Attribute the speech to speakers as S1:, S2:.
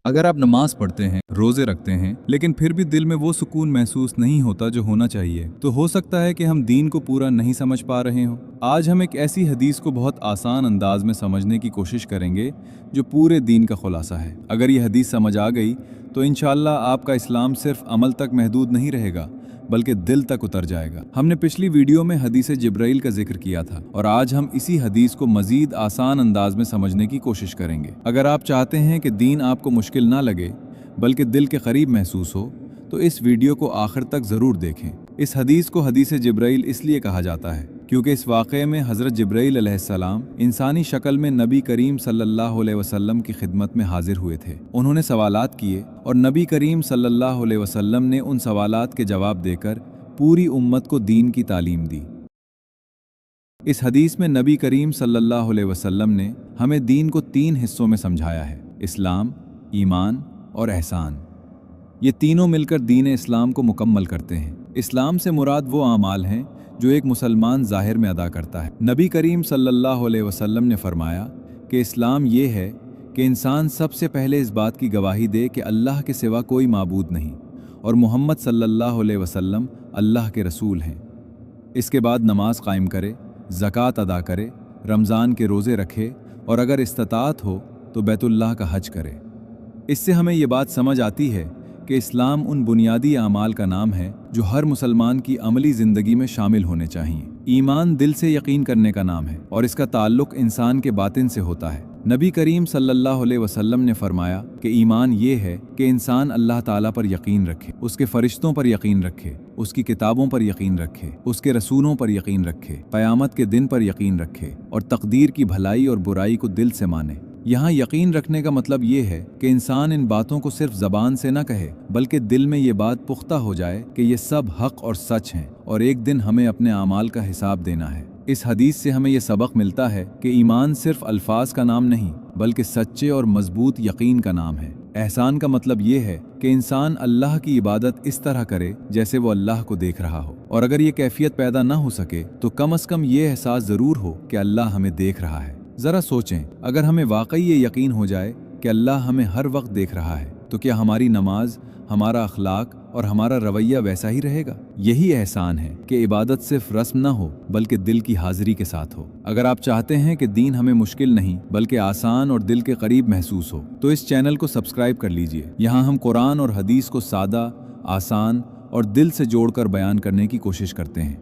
S1: अगर आप नमाज पढ़ते हैं, रोजे रखते हैं, लेकिन फिर भी दिल में वो सुकून महसूस नहीं होता जो होना चाहिए, तो हो सकता है कि हम दीन को पूरा नहीं समझ पा रहे हों। आज हम एक ऐसी हदीस को बहुत आसान अंदाज में समझने की कोशिश करेंगे जो पूरे दीन का खुलासा है। अगर ये हदीस समझ आ गई तो इंशाअल्लाह आपका इस्लाम सिर्फ अमल तक महदूद नहीं रहेगा बल्कि दिल तक उतर जाएगा। हमने पिछली वीडियो में हदीस जिब्राइल का जिक्र किया था और आज हम इसी हदीस को मजीद आसान अंदाज में समझने की कोशिश करेंगे। अगर आप चाहते हैं कि दीन आपको मुश्किल ना लगे बल्कि दिल के करीब महसूस हो तो इस वीडियो को आखिर तक ज़रूर देखें। इस हदीस को हदीस जिब्राइल इसलिए कहा जाता है क्योंकि इस वाक़े में हज़रत जिब्राइल अलैहिस्सलाम इंसानी शक्ल में नबी करीम सल्लल्लाहु अलैहि वसल्लम की खिदमत में हाजिर हुए थे। उन्होंने सवालात किए और नबी करीम सल्लल्लाहु अलैहि वसल्लम ने उन सवालात के जवाब देकर पूरी उम्मत को दीन की तालीम दी। इस हदीस में नबी करीम सल्लल्लाहु अलैहि वसल्लम ने हमें दीन को 3 हिस्सों में समझाया है: इस्लाम, ईमान और एहसान। ये तीनों मिलकर दीन इस्लाम को मुकम्मल करते हैं। इस्लाम से मुराद वो आमाल हैं जो एक मुसलमान ज़ाहिर में अदा करता है। नबी करीम सल्लल्लाहु अलैहि वसल्लम ने फरमाया कि इस्लाम ये है कि इंसान सबसे पहले इस बात की गवाही दे कि अल्लाह के सिवा कोई माबूद नहीं और मोहम्मद सल्लल्लाहु अलैहि वसल्लम अल्लाह के रसूल हैं। इसके बाद नमाज कायम करे, ज़कात अदा करे, रमज़ान के रोज़े रखे और अगर इस्ताअत हो तो बैतुल्लाह का हज करे। इससे हमें ये बात समझ आती है कि इस्लाम उन बुनियादी आमाल का नाम है जो हर मुसलमान की अमली ज़िंदगी में शामिल होने चाहिए। ईमान दिल से यकीन करने का नाम है और इसका ताल्लुक़ इंसान के बातिन से होता है। नबी करीम सल्लल्लाहु अलैहि वसल्लम ने फरमाया कि ईमान ये है कि इंसान अल्लाह ताला पर यकीन रखे, उसके फरिश्तों पर यकीन रखे, उसकी किताबों पर यकीन रखे, उसके रसूलों पर यकीन रखे, क़यामत के दिन पर यकीन रखे और तकदीर की भलाई और बुराई को दिल से माने। यहाँ यकीन रखने का मतलब ये है कि इंसान इन बातों को सिर्फ ज़बान से न कहे बल्कि दिल में ये बात पुख्ता हो जाए कि ये सब हक और सच हैं और एक दिन हमें अपने आमाल का हिसाब देना है। इस हदीस से हमें यह सबक मिलता है कि ईमान सिर्फ अल्फाज का नाम नहीं बल्कि सच्चे और मजबूत यकीन का नाम है। एहसान का मतलब ये है कि इंसान अल्लाह की इबादत इस तरह करे जैसे वो अल्लाह को देख रहा हो, और अगर ये कैफियत पैदा ना हो सके तो कम से कम ये एहसास ज़रूर हो कि अल्लाह हमें देख रहा है। ज़रा सोचें, अगर हमें वाकई ये यकीन हो जाए कि अल्लाह हमें हर वक्त देख रहा है तो क्या हमारी नमाज, हमारा अखलाक और हमारा रवैया वैसा ही रहेगा? यही एहसान है कि इबादत सिर्फ रस्म ना हो बल्कि दिल की हाजिरी के साथ हो। अगर आप चाहते हैं कि दीन हमें मुश्किल नहीं बल्कि आसान और दिल के करीब महसूस हो तो इस चैनल को सब्सक्राइब कर लीजिए। यहाँ हम कुरान और हदीस को सादा, आसान और दिल से जोड़कर बयान करने की कोशिश करते हैं।